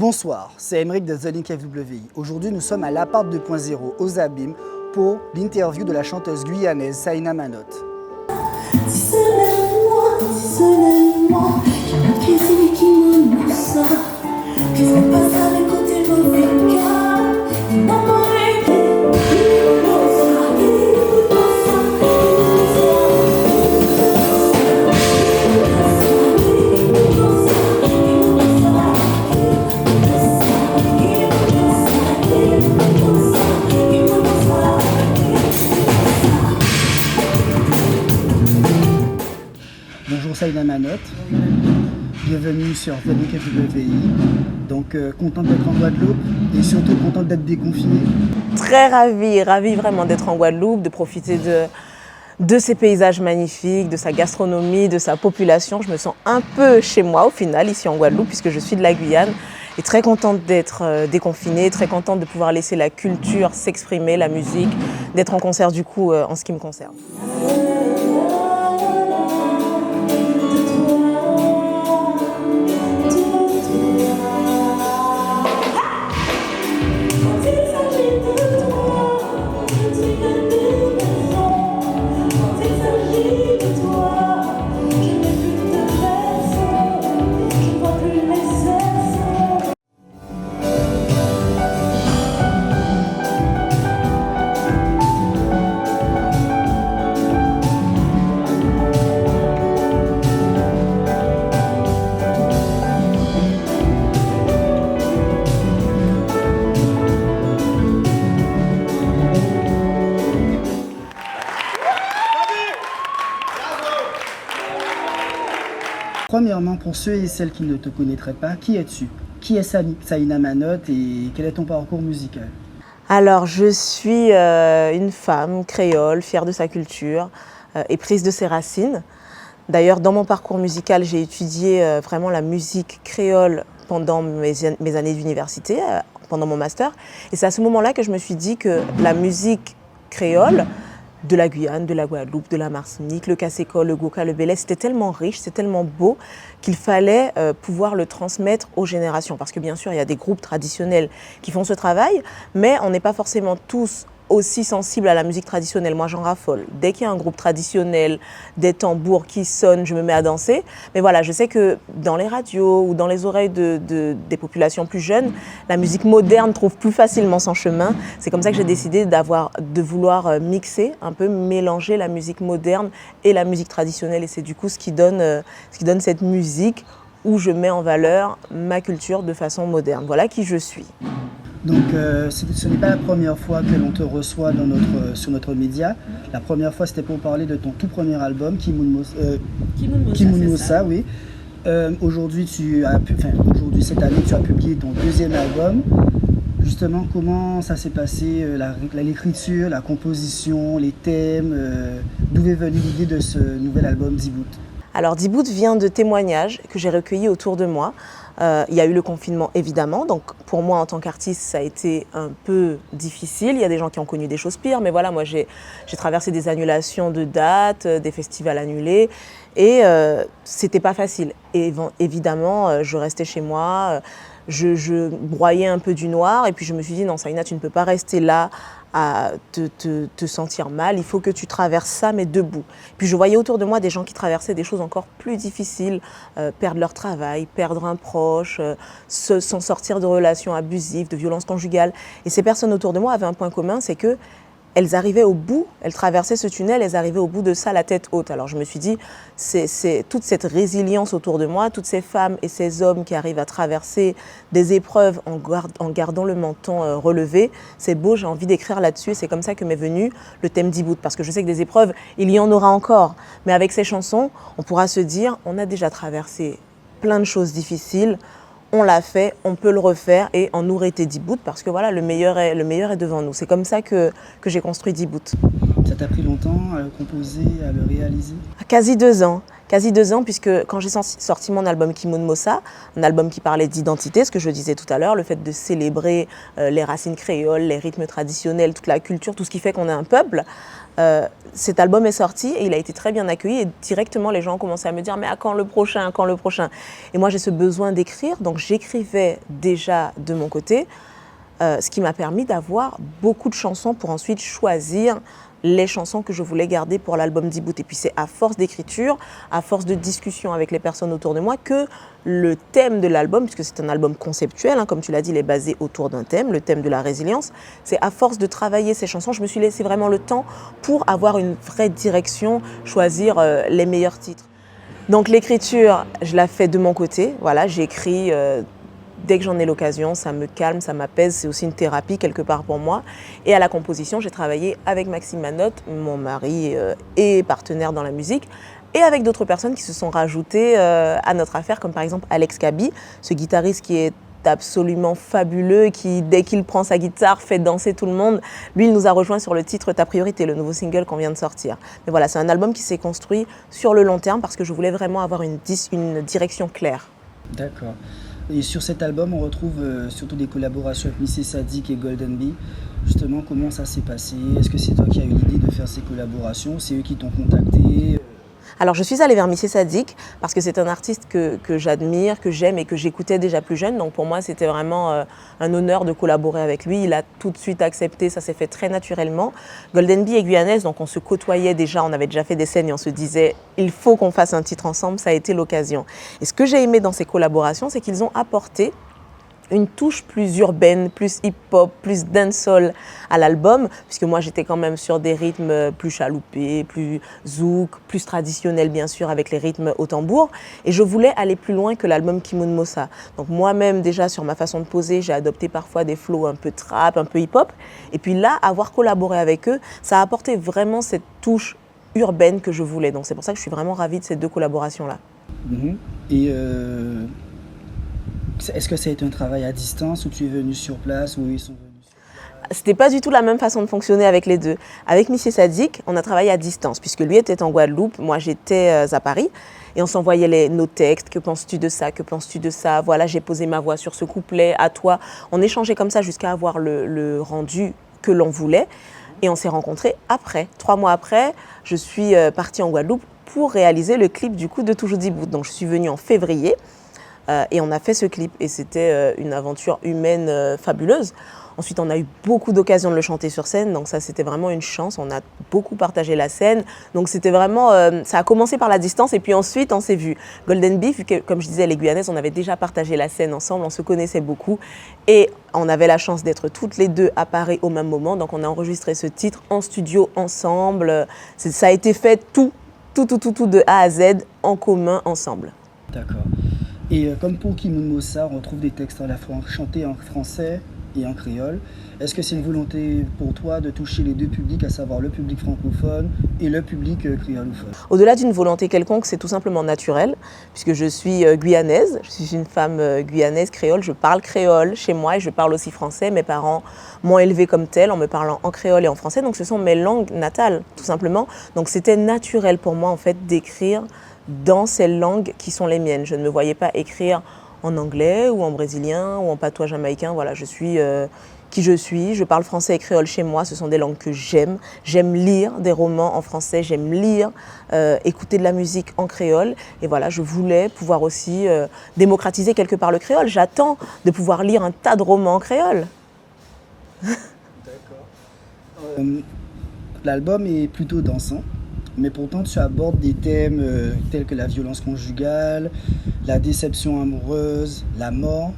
Bonsoir, c'est Emeric de The Link FWI. Aujourd'hui, nous sommes à l'Appart 2.0 aux Abîmes pour l'interview de la chanteuse guyanaise Saïna Manotte. Si seulement, j'ai pas de crédit qui me pousse ça. Je sais pas ça les côtés mauvais cas. Qui m'a arrêté, il me Bonjour Saïna Manotte, bienvenue sur The Link FWI. Donc contente d'être en Guadeloupe et surtout contente d'être déconfinée. Très ravie vraiment d'être en Guadeloupe, de profiter de ces paysages magnifiques, de sa gastronomie, de sa population. Je me sens un peu chez moi au final ici en Guadeloupe puisque je suis de la Guyane. Et très contente d'être déconfinée, très contente de pouvoir laisser la culture s'exprimer, la musique, d'être en concert du coup en ce qui me concerne. Premièrement, pour ceux et celles qui ne te connaîtraient pas, qui es-tu? Qui est Saïna Manotte et quel est ton parcours musical? Alors, je suis une femme créole, fière de sa culture, éprise de ses racines. D'ailleurs, dans mon parcours musical, j'ai étudié vraiment la musique créole pendant mes années d'université, pendant mon master. Et c'est à ce moment-là que je me suis dit que la musique créole, de la Guyane, de la Guadeloupe, de la Martinique, le Cassecol, le Goka, le Belé, c'était tellement riche, c'était tellement beau qu'il fallait pouvoir le transmettre aux générations. Parce que bien sûr, il y a des groupes traditionnels qui font ce travail, mais on n'est pas forcément tous aussi sensibles à la musique traditionnelle. Moi, j'en raffole. Dès qu'il y a un groupe traditionnel, des tambours qui sonnent, je me mets à danser. Mais voilà, je sais que dans les radios ou dans les oreilles des populations plus jeunes, la musique moderne trouve plus facilement son chemin. C'est comme ça que j'ai décidé de vouloir mixer, un peu mélanger la musique moderne et la musique traditionnelle. Et c'est du coup ce qui donne cette musique où je mets en valeur ma culture de façon moderne. Voilà qui je suis. Donc ce n'est pas la première fois que l'on te reçoit sur notre média. La première fois, c'était pour parler de ton tout premier album, Kimoun Moussa, oui. Aujourd'hui, cette année, tu as publié ton deuxième album. Justement, comment ça s'est passé, l'écriture, la composition, les thèmes, d'où est venue l'idée de ce nouvel album Dibout? Alors Dibout vient de témoignages que j'ai recueillis autour de moi. Il y a eu le confinement évidemment, donc pour moi en tant qu'artiste ça a été un peu difficile. Il y a des gens qui ont connu des choses pires, mais voilà, moi j'ai traversé des annulations de dates, des festivals annulés et c'était pas facile. Et évidemment je restais chez moi, je broyais un peu du noir et puis je me suis dit non Saïna, tu ne peux pas rester là à te sentir mal, il faut que tu traverses ça mais debout. Puis je voyais autour de moi des gens qui traversaient des choses encore plus difficiles, perdre leur travail, perdre un proche, s'en sortir de relations abusives, de violences conjugales. Et ces personnes autour de moi avaient un point commun, c'est que elles arrivaient au bout, elles traversaient ce tunnel, elles arrivaient au bout de ça la tête haute. Alors je me suis dit, c'est toute cette résilience autour de moi, toutes ces femmes et ces hommes qui arrivent à traverser des épreuves en gardant le menton relevé, c'est beau, j'ai envie d'écrire là-dessus et c'est comme ça que m'est venu le thème Dibout. Parce que je sais que des épreuves, il y en aura encore. Mais avec ces chansons, on pourra se dire, on a déjà traversé plein de choses difficiles, on l'a fait, on peut le refaire et en nous été Dibout parce que voilà, le meilleur est devant nous. C'est comme ça que j'ai construit Dibout. Ça t'a pris longtemps à le composer, à le réaliser? Quasi 2 ans. Quasi 2 ans, puisque quand j'ai sorti mon album Kimoun Mossa, un album qui parlait d'identité, ce que je disais tout à l'heure, le fait de célébrer les racines créoles, les rythmes traditionnels, toute la culture, tout ce qui fait qu'on est un peuple, cet album est sorti et il a été très bien accueilli et directement les gens ont commencé à me dire mais à quand le prochain, à quand le prochain? Et moi j'ai ce besoin d'écrire, donc j'écrivais déjà de mon côté, ce qui m'a permis d'avoir beaucoup de chansons pour ensuite choisir les chansons que je voulais garder pour l'album d'Ibout. Et puis c'est à force d'écriture, à force de discussion avec les personnes autour de moi que le thème de l'album, puisque c'est un album conceptuel, hein, comme tu l'as dit, il est basé autour d'un thème, le thème de la résilience, c'est à force de travailler ces chansons, je me suis laissé vraiment le temps pour avoir une vraie direction, choisir les meilleurs titres. Donc l'écriture, je la fais de mon côté, voilà, j'écris dès que j'en ai l'occasion, ça me calme, ça m'apaise, c'est aussi une thérapie quelque part pour moi. Et à la composition, j'ai travaillé avec Maxime Manotte, mon mari et partenaire dans la musique, et avec d'autres personnes qui se sont rajoutées à notre affaire, comme par exemple Alex Kaby, ce guitariste qui est absolument fabuleux et qui, dès qu'il prend sa guitare, fait danser tout le monde. Lui, il nous a rejoint sur le titre Ta priorité, le nouveau single qu'on vient de sortir. Mais voilà, c'est un album qui s'est construit sur le long terme parce que je voulais vraiment avoir une direction claire. D'accord. Et sur cet album, on retrouve surtout des collaborations avec Missy Sadiq et Golden Bee. Justement, comment ça s'est passé? Est-ce que c'est toi qui as eu l'idée de faire ces collaborations? C'est eux qui t'ont contacté? Alors je suis allée vers Missy Sadiq parce que c'est un artiste que j'admire, que j'aime et que j'écoutais déjà plus jeune. Donc pour moi c'était vraiment un honneur de collaborer avec lui. Il a tout de suite accepté, ça s'est fait très naturellement. Golden Bee est guyanaise, donc on se côtoyait déjà, on avait déjà fait des scènes et on se disait il faut qu'on fasse un titre ensemble, ça a été l'occasion. Et ce que j'ai aimé dans ces collaborations, c'est qu'ils ont apporté une touche plus urbaine, plus hip-hop, plus dancehall à l'album, puisque moi j'étais quand même sur des rythmes plus chaloupés, plus zouk, plus traditionnels bien sûr, avec les rythmes au tambour. Et je voulais aller plus loin que l'album Kimoun Mossa. Donc moi-même déjà sur ma façon de poser, j'ai adopté parfois des flows un peu trap, un peu hip-hop. Et puis là, avoir collaboré avec eux, ça a apporté vraiment cette touche urbaine que je voulais. Donc c'est pour ça que je suis vraiment ravie de ces 2 collaborations-là. Et est-ce que ça a été un travail à distance ou tu es venu sur place ou ils sont venus sur place? C'était pas du tout la même façon de fonctionner avec les 2. Avec Missy Sadiq, on a travaillé à distance puisque lui était en Guadeloupe, moi j'étais à Paris et on s'envoyait nos textes. Que penses-tu de ça? Que penses-tu de ça? Voilà, j'ai posé ma voix sur ce couplet, à toi. On échangeait comme ça jusqu'à avoir le rendu que l'on voulait et on s'est rencontrés après. 3 mois après, je suis partie en Guadeloupe pour réaliser le clip du coup de Toujours d'Ibout. Donc je suis venue en février. Et on a fait ce clip et c'était une aventure humaine fabuleuse. Ensuite, on a eu beaucoup d'occasions de le chanter sur scène, donc ça c'était vraiment une chance. On a beaucoup partagé la scène, donc c'était vraiment, ça a commencé par la distance et puis ensuite on s'est vu. Golden Bee, vu que, comme je disais, les Guyanaises, on avait déjà partagé la scène ensemble, on se connaissait beaucoup et on avait la chance d'être toutes les 2 à Paris au même moment, donc on a enregistré ce titre en studio ensemble. Ça a été fait tout de A à Z en commun ensemble. D'accord. Et comme pour Kimoun Mossa, on retrouve des textes à la fois chantés en français et en créole. Est-ce que c'est une volonté pour toi de toucher les 2 publics, à savoir le public francophone et le public créolophone? Au-delà d'une volonté quelconque, c'est tout simplement naturel, puisque je suis guyanaise, je suis une femme guyanaise créole, je parle créole chez moi et je parle aussi français. Mes parents m'ont élevée comme telle en me parlant en créole et en français, donc ce sont mes langues natales, tout simplement. Donc c'était naturel pour moi en fait d'écrire dans ces langues qui sont les miennes. Je ne me voyais pas écrire en anglais ou en brésilien ou en patois jamaïcain. Voilà, je suis qui je suis. Je parle français et créole chez moi. Ce sont des langues que j'aime. J'aime lire des romans en français. J'aime lire, écouter de la musique en créole. Et voilà, je voulais pouvoir aussi démocratiser quelque part le créole. J'attends de pouvoir lire un tas de romans en créole. D'accord. L'album est plutôt dansant. Mais pourtant, tu abordes des thèmes tels que la violence conjugale, la déception amoureuse, la mort.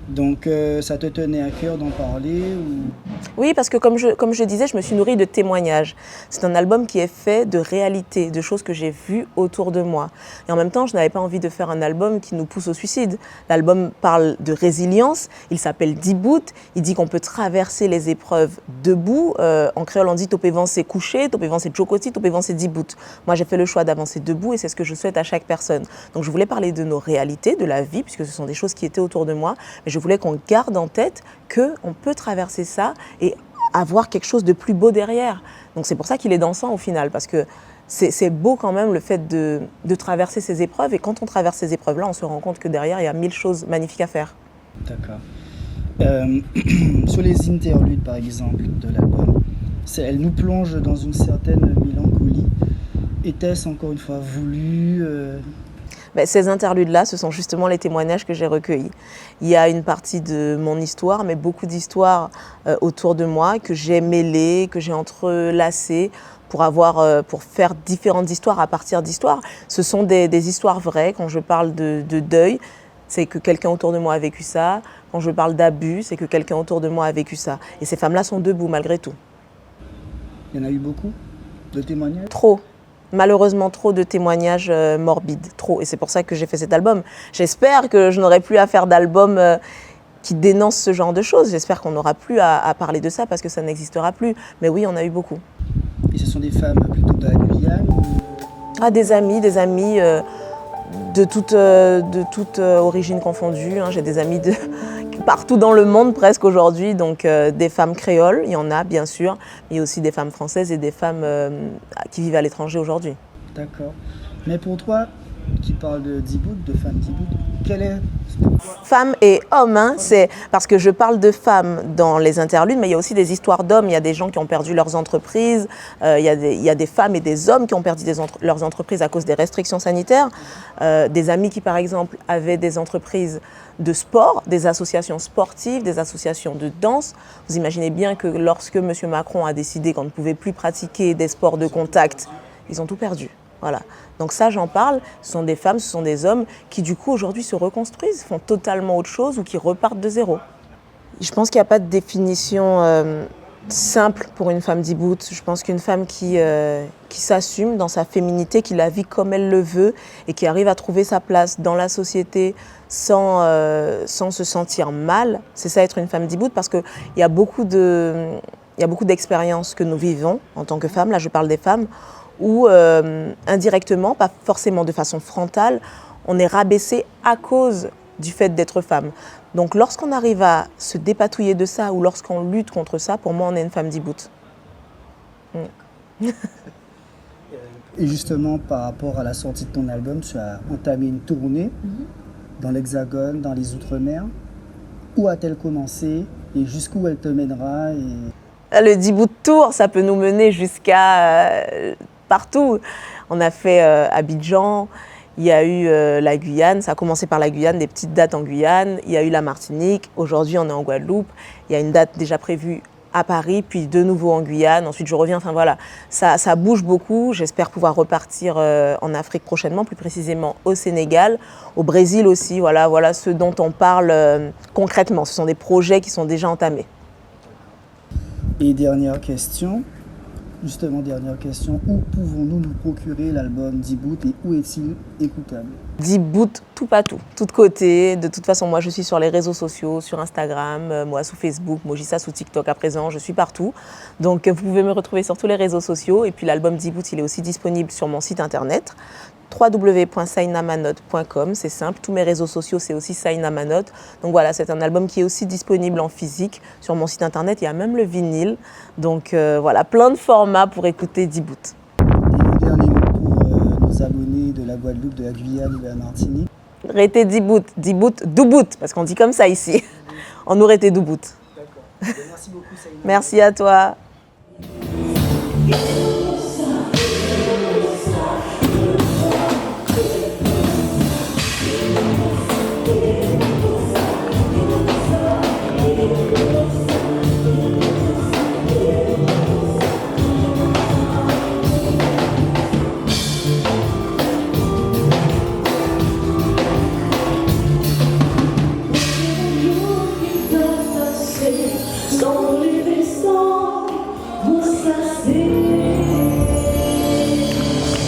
Donc, ça te tenait à cœur d'en parler ou... Oui, parce que comme je disais, je me suis nourrie de témoignages. C'est un album qui est fait de réalités, de choses que j'ai vues autour de moi. Et en même temps, je n'avais pas envie de faire un album qui nous pousse au suicide. L'album parle de résilience, il s'appelle D'Ibout, il dit qu'on peut traverser les épreuves debout. En créole, on dit Topévan c'est couché, Topévan c'est Tchokoti, Topévan c'est D'Ibout. Moi, j'ai fait le choix d'avancer debout et c'est ce que je souhaite à chaque personne. Donc, je voulais parler de nos réalités, de la vie, puisque ce sont des choses qui étaient autour de moi. Mais je voulais qu'on garde en tête qu'on peut traverser ça et avoir quelque chose de plus beau derrière. Donc c'est pour ça qu'il est dansant au final, parce que c'est beau quand même le fait de traverser ces épreuves. Et quand on traverse ces épreuves-là, on se rend compte que derrière, il y a 1000 choses magnifiques à faire. D'accord. Sur les interludes, par exemple, de l'album, elle nous plonge dans une certaine mélancolie. Était-ce encore une fois voulu Ces interludes-là, ce sont justement les témoignages que j'ai recueillis. Il y a une partie de mon histoire, mais beaucoup d'histoires autour de moi que j'ai mêlées, que j'ai entrelacées pour faire différentes histoires à partir d'histoires. Ce sont des histoires vraies. Quand je parle de deuil, c'est que quelqu'un autour de moi a vécu ça. Quand je parle d'abus, c'est que quelqu'un autour de moi a vécu ça. Et ces femmes-là sont debout malgré tout. Il y en a eu beaucoup de témoignages? Trop. Malheureusement, trop de témoignages morbides, trop. Et c'est pour ça que j'ai fait cet album. J'espère que je n'aurai plus à faire d'album qui dénonce ce genre de choses. J'espère qu'on n'aura plus à parler de ça parce que ça n'existera plus. Mais oui, on a eu beaucoup. Et ce sont des femmes plutôt de la Guyane ou... Des amis de toute origine confondue. J'ai des amis partout dans le monde presque aujourd'hui. Donc des femmes créoles, il y en a bien sûr. Mais il y a aussi des femmes françaises et des femmes qui vivent à l'étranger aujourd'hui. D'accord. Mais pour toi, qui parle de Djibout, de femmes Djibout, quelle est... Femmes et hommes, c'est parce que je parle de femmes dans les interludes, mais il y a aussi des histoires d'hommes. Il y a des gens qui ont perdu leurs entreprises, il y a des femmes et des hommes qui ont perdu leurs entreprises à cause des restrictions sanitaires. Des amis qui, par exemple, avaient des entreprises de sport, des associations sportives, des associations de danse. Vous imaginez bien que lorsque M. Macron a décidé qu'on ne pouvait plus pratiquer des sports de contact, ils ont tout perdu. Voilà. Donc ça, j'en parle. Ce sont des femmes, ce sont des hommes qui, du coup, aujourd'hui se reconstruisent, font totalement autre chose ou qui repartent de zéro. Je pense qu'il n'y a pas de définition simple pour une femme Djibout. Je pense qu'une femme qui s'assume dans sa féminité, qui la vit comme elle le veut et qui arrive à trouver sa place dans la société sans se sentir mal, c'est ça être une femme Djibout, parce qu'il y a beaucoup d'expériences que nous vivons en tant que femmes. Là, je parle des femmes où indirectement, pas forcément de façon frontale, on est rabaissé à cause du fait d'être femme. Donc lorsqu'on arrive à se dépatouiller de ça ou lorsqu'on lutte contre ça, pour moi on est une femme Djibout. Et justement, par rapport à la sortie de ton album, tu as entamé une tournée dans l'Hexagone, dans les Outre-mer. Où a-t-elle commencé et jusqu'où elle te mènera Le Djibout Tour, ça peut nous mener jusqu'à partout. On a fait Abidjan, il y a eu la Guyane, ça a commencé par la Guyane, des petites dates en Guyane, il y a eu la Martinique, aujourd'hui on est en Guadeloupe, il y a une date déjà prévue à Paris, puis de nouveau en Guyane, ensuite je reviens, enfin voilà, ça bouge beaucoup. J'espère pouvoir repartir en Afrique prochainement, plus précisément au Sénégal, au Brésil aussi, voilà ce dont on parle concrètement, ce sont des projets qui sont déjà entamés. Et dernière question, où pouvons-nous nous procurer l'album Djibout et où est-il écoutable? Djibout, tout pas tout, tout de côté. De toute façon, moi je suis sur les réseaux sociaux, sur Instagram, moi sous Facebook, Mojissa sous TikTok à présent, je suis partout. Donc vous pouvez me retrouver sur tous les réseaux sociaux. Et puis l'album Djibout, il est aussi disponible sur mon site internet www.sainamanot.com, c'est simple, tous mes réseaux sociaux c'est aussi Sainamanot. Donc voilà, c'est un album qui est aussi disponible en physique sur mon site internet, il y a même le vinyle. Donc voilà, plein de formats pour écouter Djibout. Et un dernier mot pour nos abonnés de la Guadeloupe, de la Guyane, de la Martinique. Rété Djibout, Doubout, parce qu'on dit comme ça ici. On nous rété Doubout. D'accord. Merci beaucoup Saina. Merci à toi. Sans les vaisseaux, mon